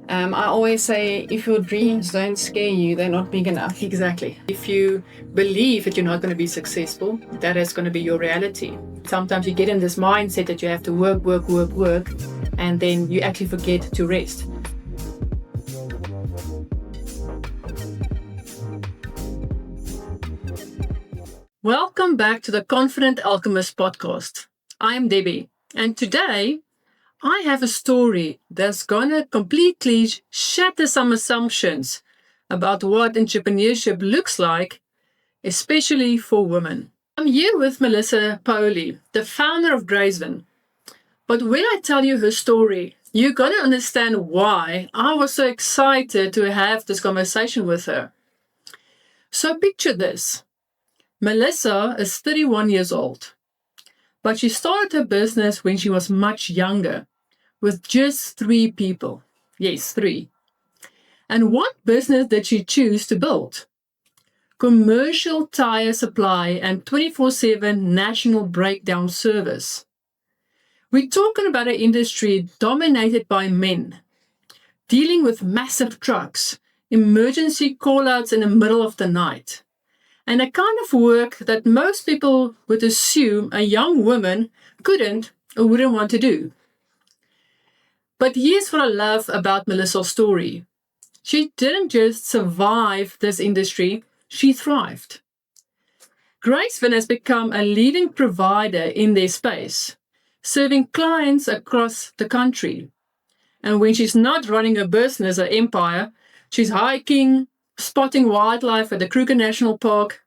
I always say, if your dreams don't scare you, they're not big enough. Exactly. If you believe that you're not going to be successful, that is going to be your reality. Sometimes you get in this mindset that you have to work, and then you actually forget to rest. Welcome back to the Confident Alchemist podcast. I'm Debbie, and today I have a story that's going to completely shatter some assumptions about what entrepreneurship looks like, especially for women. I'm here with Melissa Poley, the founder of Graceven. But when I tell you her story, you're going to understand why I was so excited to have this conversation with her. So picture this. Melissa is 31 years old, but she started her business when she was much younger, with just 3 people. Yes, 3. And what business did she choose to build? Commercial tire supply and 24/7 national breakdown service. We're talking about an industry dominated by men, dealing with massive trucks, emergency call-outs in the middle of the night, and a kind of work that most people would assume a young woman couldn't or wouldn't want to do. But here's what I love about Melissa's story. She didn't just survive this industry, she thrived. Graceven has become a leading provider in their space, serving clients across the country. And when she's not running a business or empire, she's hiking, spotting wildlife at the Kruger National Park,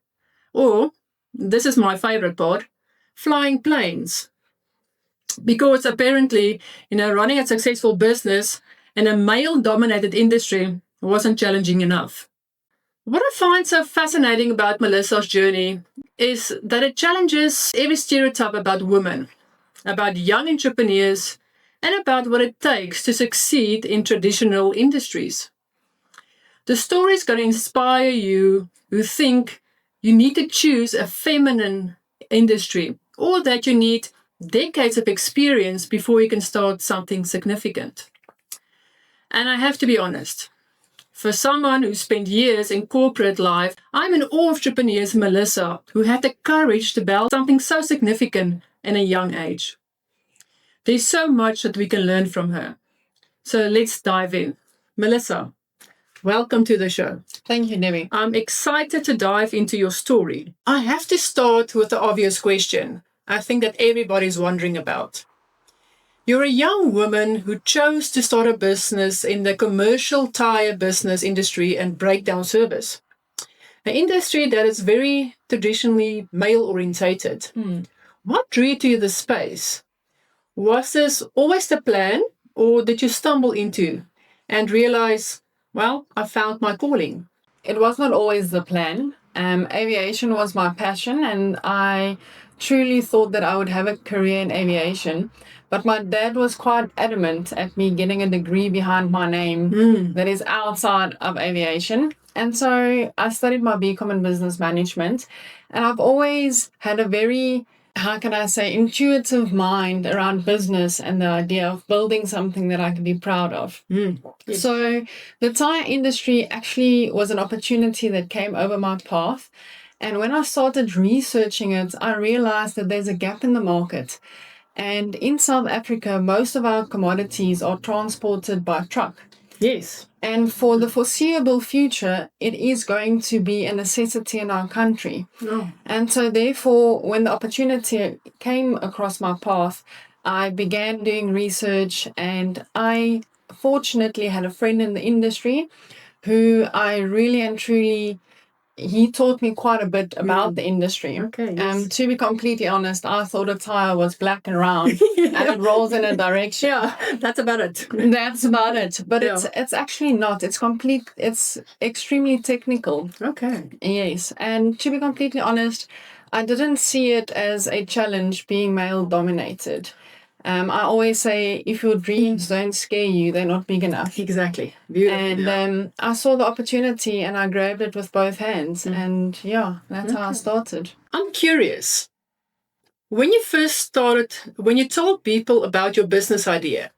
or, this is my favorite part, flying planes. Because apparently, running a successful business in a male-dominated industry wasn't challenging enough. What I find so fascinating about Melissa's journey is that it challenges every stereotype about women, about young entrepreneurs, and about what it takes to succeed in traditional industries. The story is going to inspire you who think you need to choose a feminine industry or that you need decades of experience before you can start something significant. And I have to be honest, for someone who spent years in corporate life, I'm in awe of entrepreneurs Melissa, who had the courage to build something so significant in a young age. There's so much that we can learn from her. So let's dive in. Melissa, welcome to the show. Thank you, Debbie. I'm excited to dive into your story. I have to start with the obvious question I think that everybody's wondering about. You're a young woman who chose to start a business in the commercial tire business industry and breakdown service, an industry that is very traditionally male-orientated. What drew you to the space? Was this always the plan, or did you stumble into and realize, well, I found my calling? It was not always the plan. Aviation was my passion, and I truly thought that I would have a career in aviation. But my dad was quite adamant at me getting a degree behind my name that is outside of aviation. And so I studied my BCom in business management, and I've always had a very, intuitive mind around business and the idea of building something that I can be proud of. Yes. So the tire industry actually was an opportunity that came over my path. And when I started researching it, I realized that there's a gap in the market. And in South Africa, most of our commodities are transported by truck. Yes. And for the foreseeable future, it is going to be a necessity in our country. Oh. And so therefore, when the opportunity came across my path, I began doing research, and I fortunately had a friend in the industry who I really and truly, he taught me quite a bit about the industry. Okay, yes. To be completely honest, I thought a tire was black and round and it rolls in a direction. Yeah, that's about it. That's about it. But Yeah. it's actually not. It's extremely technical. Okay. Yes. And to be completely honest, I didn't see it as a challenge being male dominated. I always say, if your dreams don't scare you, they're not big enough. Exactly. Beautiful. And I saw the opportunity and I grabbed it with both hands. And yeah, that's how I started. I'm curious. When you first started, when you told people about your business idea,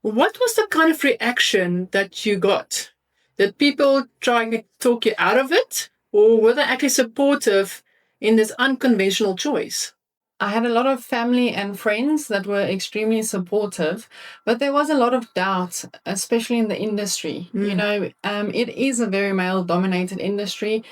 What was the kind of reaction that you got? Did people trying to talk you out of it, or were they actually supportive in this unconventional choice? I had a lot of family and friends that were extremely supportive, but there was a lot of doubt, especially in the industry. It is a very male dominated industry,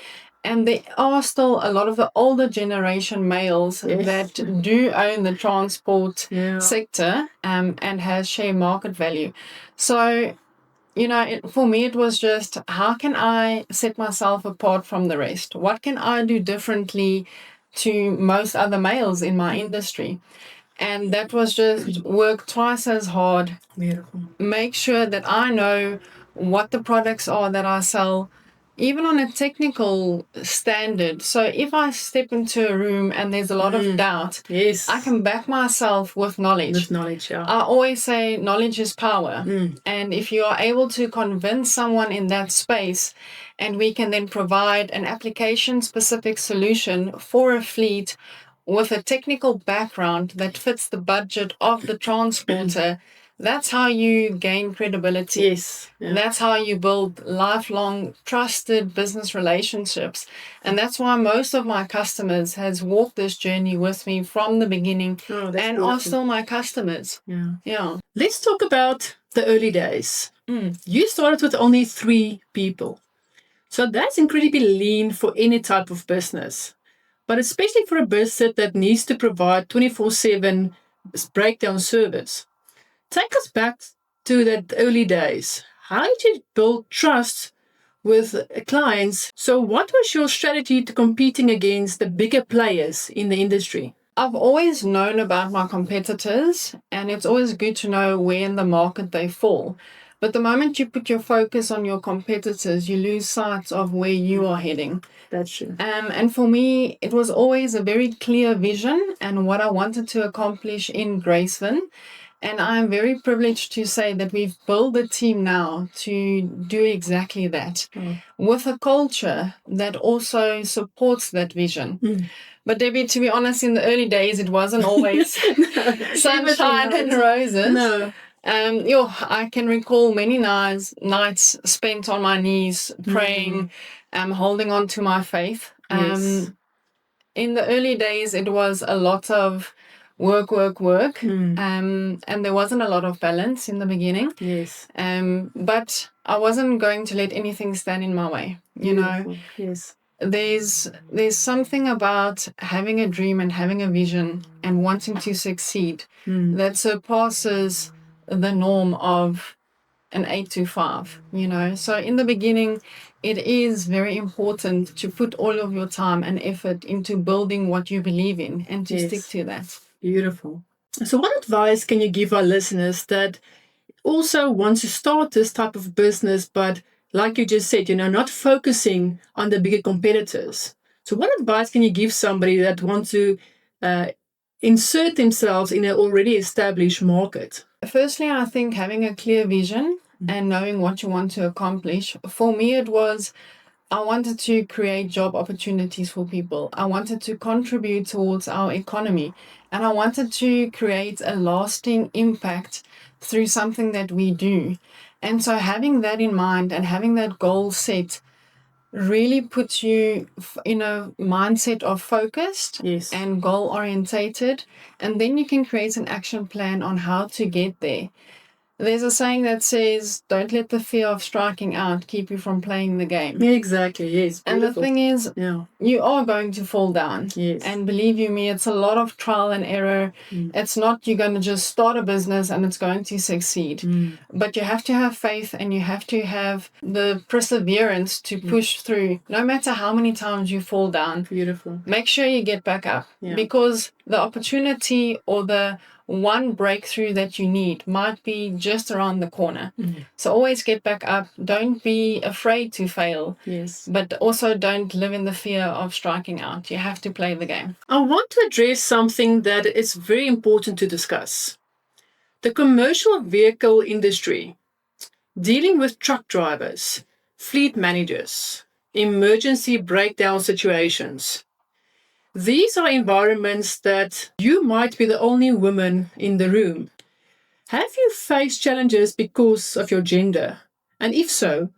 and there are still a lot of the older generation males that do own the transport sector and has share market value. So, for me, it was just, how can I set myself apart from the rest? What can I do differently to most other males in my industry? And that was just work twice as hard. Beautiful. Make sure that I know what the products are that I sell, even on a technical standard. So if I step into a room and there's a lot of doubt, I can back myself with knowledge. With knowledge, yeah. I always say knowledge is power. And if you are able to convince someone in that space, and we can then provide an application-specific solution for a fleet with a technical background that fits the budget of the transporter, that's how you gain credibility. Yes. Yeah. That's how you build lifelong trusted business relationships. And that's why most of my customers has walked this journey with me from the beginning and are still my customers. Yeah. Let's talk about the early days. You started with only 3 people. So that's incredibly lean for any type of business. But especially for a business that needs to provide 24/7 breakdown service. Take us back to that early days. How did you build trust with clients? So what was your strategy to competing against the bigger players in the industry? I've always known about my competitors, and it's always good to know where in the market they fall. But the moment you put your focus on your competitors, you lose sight of where you are heading. That's true. And for me, it was always a very clear vision and what I wanted to accomplish in Graceven. And I'm very privileged to say that we've built a team now to do exactly that, with a culture that also supports that vision. But Debbie, to be honest, in the early days, it wasn't always sunshine and roses. No. I can recall many nights spent on my knees praying, holding on to my faith. In the early days, it was a lot of work, and there wasn't a lot of balance in the beginning. But I wasn't going to let anything stand in my way. There's something about having a dream and having a vision and wanting to succeed that surpasses the norm of an 8 to 5, So in the beginning, it is very important to put all of your time and effort into building what you believe in and to stick to that. Beautiful. So what advice can you give our listeners that also want to start this type of business, but like you just said, not focusing on the bigger competitors? So what advice can you give somebody that wants to insert themselves in an already established market? Firstly, I think having a clear vision and knowing what you want to accomplish. For me, it was, I wanted to create job opportunities for people. I wanted to contribute towards our economy. And I wanted to create a lasting impact through something that we do. And so having that in mind and having that goal set really puts you in a mindset of focused and goal orientated. And then you can create an action plan on how to get there. There's a saying that says, don't let the fear of striking out keep you from playing the game. Exactly, yes. And the thing is, you are going to fall down. Yes. And believe you me, it's a lot of trial and error. It's not you're going to just start a business and it's going to succeed. But you have to have faith and you have to have the perseverance to push through, no matter how many times you fall down. Beautiful. Make sure you get back up because the opportunity or the one breakthrough that you need might be just around the corner. So always get back up. Don't be afraid to fail. But also don't live in the fear of striking out. You have to play the game. I want to address something that is very important to discuss. The commercial vehicle industry, dealing with truck drivers, fleet managers, emergency breakdown situations. These are environments that you might be the only woman in the room. Have you faced challenges because of your gender? And if so,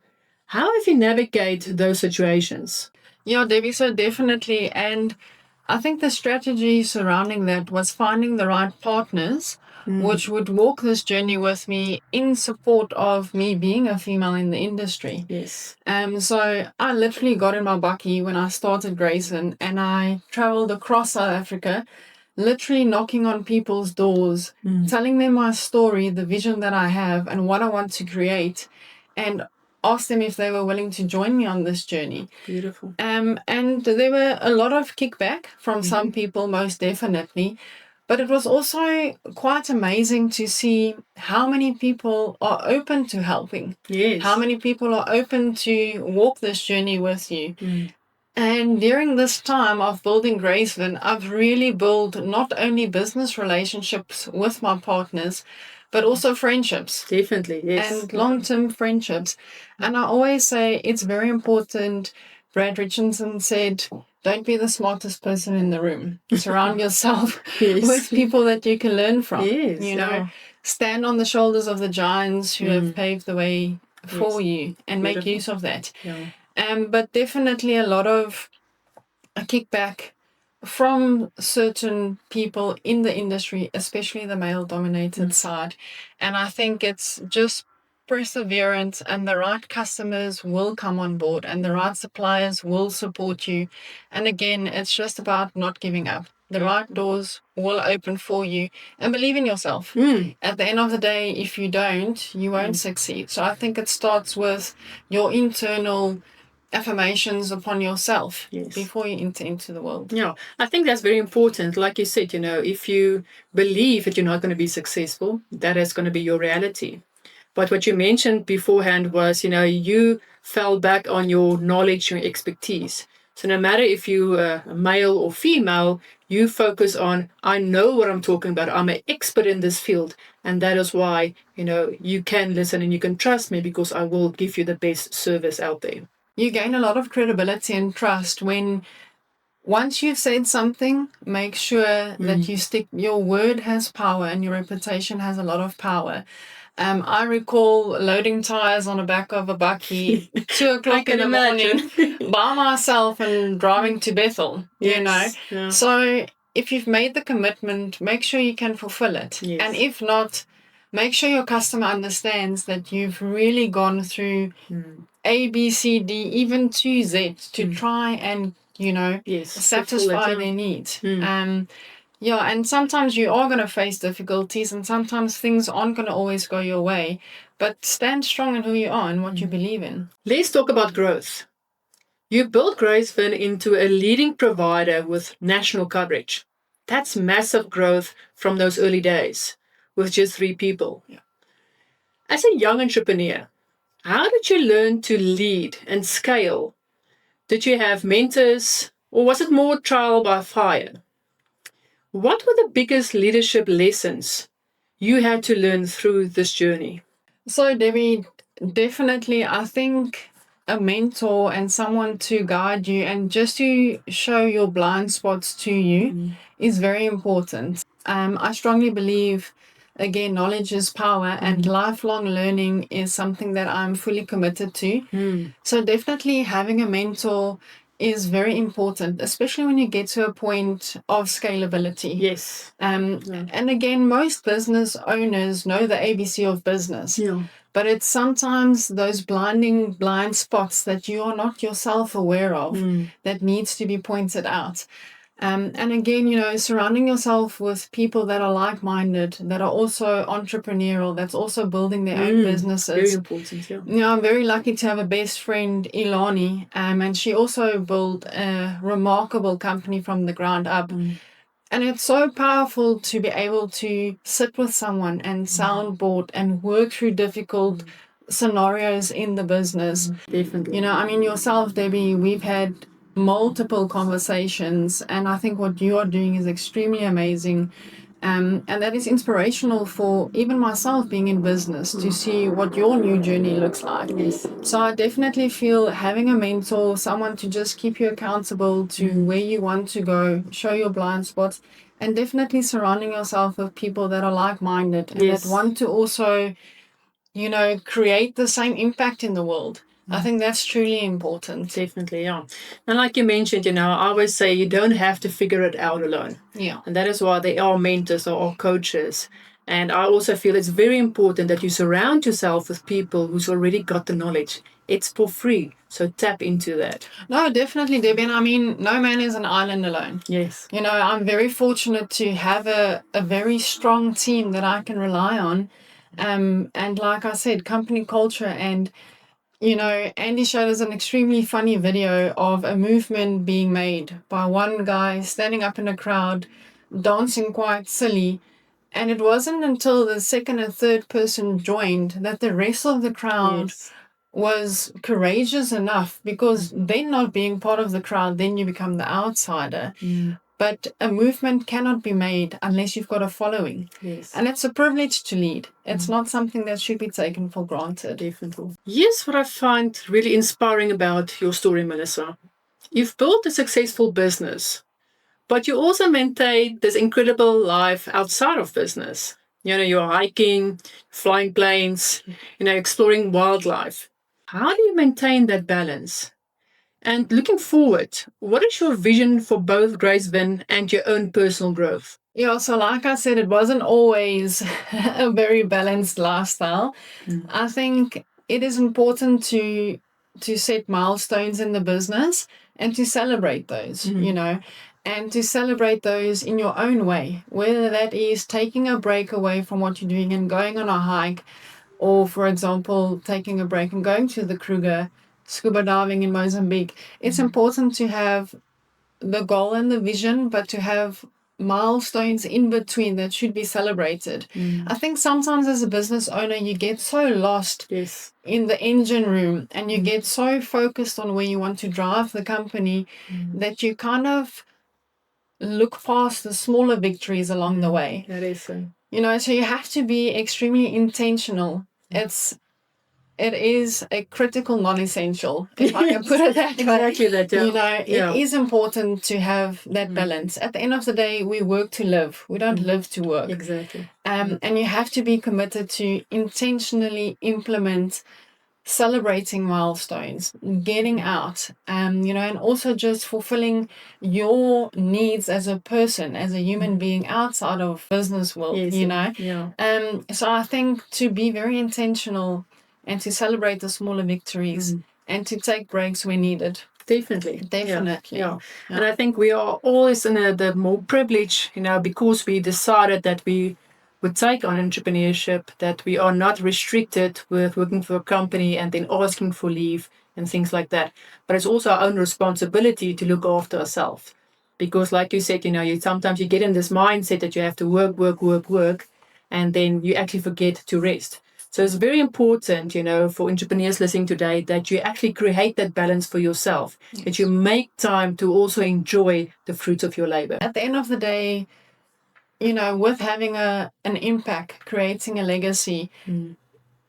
how have you navigated those situations? Yeah, Debbie, so definitely. And I think the strategy surrounding that was finding the right partners which would walk this journey with me in support of me being a female in the industry. Yes. So I literally got in my bakkie when I started Graceven, and I traveled across South Africa, literally knocking on people's doors, telling them my story, the vision that I have, and what I want to create, and asked them if they were willing to join me on this journey. Beautiful. And there were a lot of kickback from some people, most definitely. But it was also quite amazing to see how many people are open to helping. Yes. How many people are open to walk this journey with you. And during this time of building Graceven, I've really built not only business relationships with my partners, but also friendships. Definitely, yes. And long-term friendships. And I always say it's very important. Brad Richardson said, don't be the smartest person in the room. Surround yourself with people that you can learn from. Yes, you know, stand on the shoulders of the giants who have paved the way for you and make use of that. But definitely a lot of a kickback from certain people in the industry, especially the male-dominated side. And I think it's just perseverance, and the right customers will come on board and the right suppliers will support you. And again, it's just about not giving up. The right doors will open for you, and believe in yourself. At the end of the day, if you don't, you won't succeed. So I think it starts with your internal affirmations upon yourself before you enter into the world. Yeah, I think that's very important. Like you said, if you believe that you're not going to be successful, that is going to be your reality. But what you mentioned beforehand was, you fell back on your knowledge, your expertise. So no matter if you're a male or female, you focus on, I know what I'm talking about. I'm an expert in this field. And that is why, you can listen and you can trust me, because I will give you the best service out there. You gain a lot of credibility and trust when once you've said something, make sure that you stick. Your word has power and your reputation has a lot of power. I recall loading tires on the back of a bakkie 2 o'clock in the morning by myself and driving to Bethel, Yeah. So if you've made the commitment, make sure you can fulfill it. Yes. And if not, make sure your customer understands that you've really gone through A, B, C, D, even to Z to try and, satisfy their needs. And sometimes you are going to face difficulties, and sometimes things aren't going to always go your way, but stand strong in who you are and what you believe in. Let's talk about growth. You built Graceven into a leading provider with national coverage. That's massive growth from those early days with just 3 people. Yeah. As a young entrepreneur, how did you learn to lead and scale? Did you have mentors, or was it more trial by fire? What were the biggest leadership lessons you had to learn through this journey? So, Debbie, definitely, I think a mentor and someone to guide you and just to show your blind spots to you is very important. I strongly believe, again, knowledge is power, and lifelong learning is something that I'm fully committed to. So definitely having a mentor is very important, especially when you get to a point of scalability. Yes. And again, most business owners know the ABC of business. Yeah. But it's sometimes those blind spots that you are not yourself aware of that needs to be pointed out. And again, surrounding yourself with people that are like-minded, that are also entrepreneurial, that's also building their own businesses. Very important, yeah. I'm very lucky to have a best friend, Ilani, and she also built a remarkable company from the ground up. And it's so powerful to be able to sit with someone and soundboard and work through difficult scenarios in the business. Definitely. Yourself, Debbie, we've had multiple conversations, and I think what you are doing is extremely amazing. And that is inspirational for even myself being in business to see what your new journey looks like. Yes. So I definitely feel having a mentor, someone to just keep you accountable to where you want to go, show your blind spots, And definitely surrounding yourself with people that are like-minded and Yes. that want to also, create the same impact in the world. I think that's truly important. Definitely, yeah. And like you mentioned, I always say you don't have to figure it out alone. Yeah. And that is why they are mentors or coaches. And I also feel it's very important that you surround yourself with people who's already got the knowledge. It's for free, so tap into that. No, definitely, Debbie. And I mean, no man is an island alone. Yes. I'm very fortunate to have a very strong team that I can rely on. And like I said, company culture. And, Andy showed us an extremely funny video of a movement being made by one guy standing up in a crowd, dancing quite silly. And it wasn't until the second and third person joined that the rest of the crowd was courageous enough, because then not being part of the crowd, then you become the outsider. But a movement cannot be made unless you've got a following. Yes. And it's a privilege to lead. It's not something that should be taken for granted. Definitely. Yes, what I find really inspiring about your story, Melissa, you've built a successful business, but you also maintain this incredible life outside of business. You're hiking, flying planes, exploring wildlife. How do you maintain that balance? And looking forward, what is your vision for both Graceven and your own personal growth? Yeah, so like I said, it wasn't always a very balanced lifestyle. I think it is important to set milestones in the business and to celebrate those, and to celebrate those in your own way, whether that is taking a break away from what you're doing and going on a hike, or, for example, taking a break and going to the Kruger, scuba diving in Mozambique. It's important to have the goal and the vision, but to have milestones in between that should be celebrated. I think sometimes as a business owner, you get so lost in the engine room and you get so focused on where you want to drive the company that you kind of look past the smaller victories along the way. That is so. So you have to be extremely intentional. It is a critical non-essential, if I can put it that way. Exactly that, It is important to have that balance. At the end of the day, we work to live. We don't live to work. Exactly. And you have to be committed to intentionally implement celebrating milestones, getting out, and also just fulfilling your needs as a person, as a human being outside of business world, So I think to be very intentional and to celebrate the smaller victories and to take breaks when needed. Definitely. Yeah. And I think we are always in the more privileged, because we decided that we would take on entrepreneurship, that we are not restricted with working for a company and then asking for leave and things like that. But it's also our own responsibility to look after ourselves. Because like you said, sometimes you get in this mindset that you have to work, and then you actually forget to rest. So it's very important, for entrepreneurs listening today, that you actually create that balance for yourself, that you make time to also enjoy the fruits of your labor. At the end of the day, with having an impact, creating a legacy,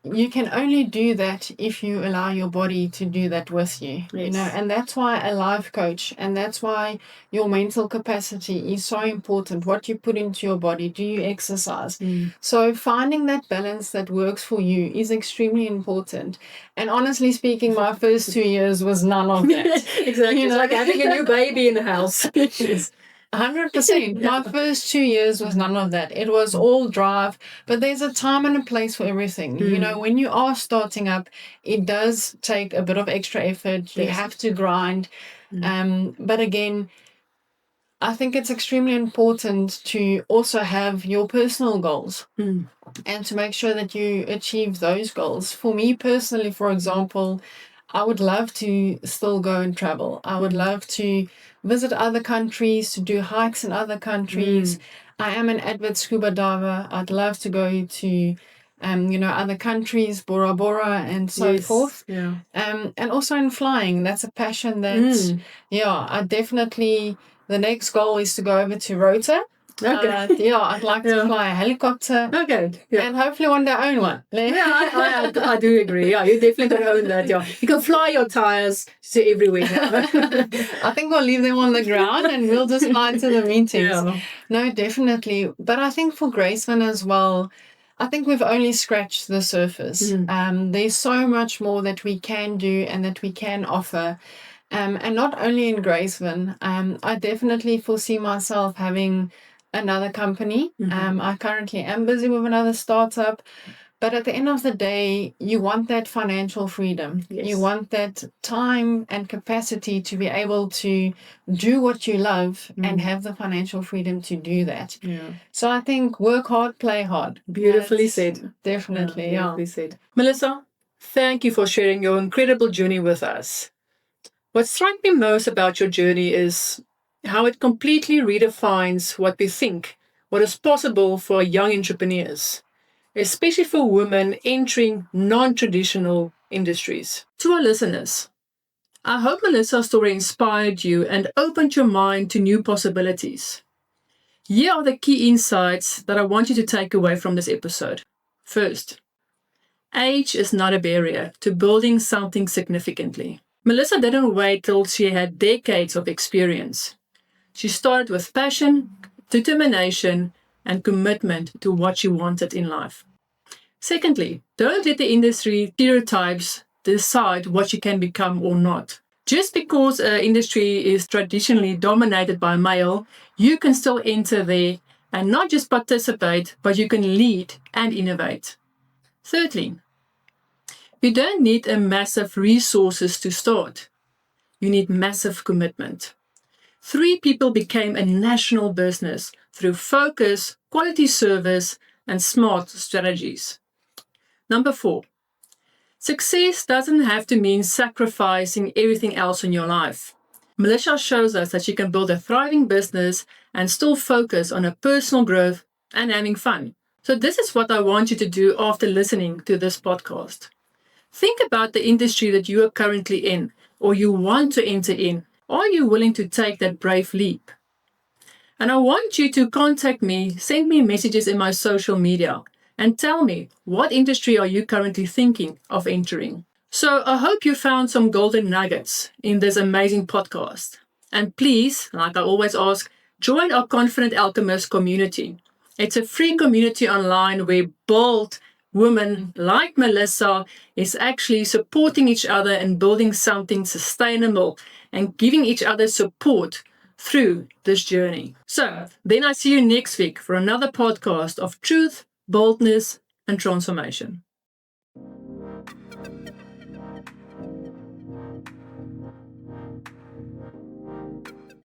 you can only do that if you allow your body to do that with you. And that's why a life coach, and that's why your mental capacity is so important. What you put into your body, do you exercise? So finding that balance that works for you is extremely important. And honestly speaking, my first 2 years was none of that. Exactly. It's like having a new baby in the house. 100%. My first 2 years was none of that. It was all drive, but there's a time and a place for everything. When you are starting up, it does take a bit of extra effort. You have to grind. But again, I think it's extremely important to also have your personal goals and to make sure that you achieve those goals. For me personally, for example, I would love to still go and travel. I would love to visit other countries, to do hikes in other countries. I am an avid scuba diver. I'd love to go to, other countries, Bora Bora and so forth. Yeah. And also in flying. That's a passion that, I definitely, the next goal is to go over to Rota. Okay. Yeah, I'd like to fly a helicopter. Okay. Yeah. And hopefully one day own one. Yeah, I do agree. Yeah, you definitely don't own that. Yeah, you can fly your tires to everywhere. I think we'll leave them on the ground and we'll just fly to the meetings. Yeah. No, definitely. But I think for Graceven as well, I think we've only scratched the surface. There's so much more that we can do and that we can offer. And not only in Graceven, I definitely foresee myself having another company. I currently am busy with another startup. But at the end of the day, you want that financial freedom. Yes. You want that time and capacity to be able to do what you love and have the financial freedom to do that. Yeah. So I think work hard, play hard. Beautifully That's said. Definitely, Beautifully said. Melissa, thank you for sharing your incredible journey with us. What struck me most about your journey is how it completely redefines what we think, what is possible for young entrepreneurs, especially for women entering non-traditional industries. To our listeners, I hope Melissa's story inspired you and opened your mind to new possibilities. Here are the key insights that I want you to take away from this episode. First, age is not a barrier to building something significantly. Melissa didn't wait till she had decades of experience. She started with passion, determination, and commitment to what she wanted in life. Secondly, don't let the industry stereotypes decide what you can become or not. Just because an industry is traditionally dominated by male, you can still enter there and not just participate, but you can lead and innovate. Thirdly, you don't need a massive resources to start. You need massive commitment. 3 people became a national business through focus, quality service, and smart strategies. Number 4, success doesn't have to mean sacrificing everything else in your life. Melissa shows us that you can build a thriving business and still focus on a personal growth and having fun. So this is what I want you to do after listening to this podcast. Think about the industry that you are currently in or you want to enter in. Are you willing to take that brave leap? And I want you to contact me, send me messages in my social media, and tell me, what industry are you currently thinking of entering? So I hope you found some golden nuggets in this amazing podcast. And please, like I always ask, join our Confident Alchemist community. It's a free community online where bold women like Melissa is actually supporting each other and building something sustainable and giving each other support through this journey. So then I see you next week for another podcast of truth, boldness, and transformation.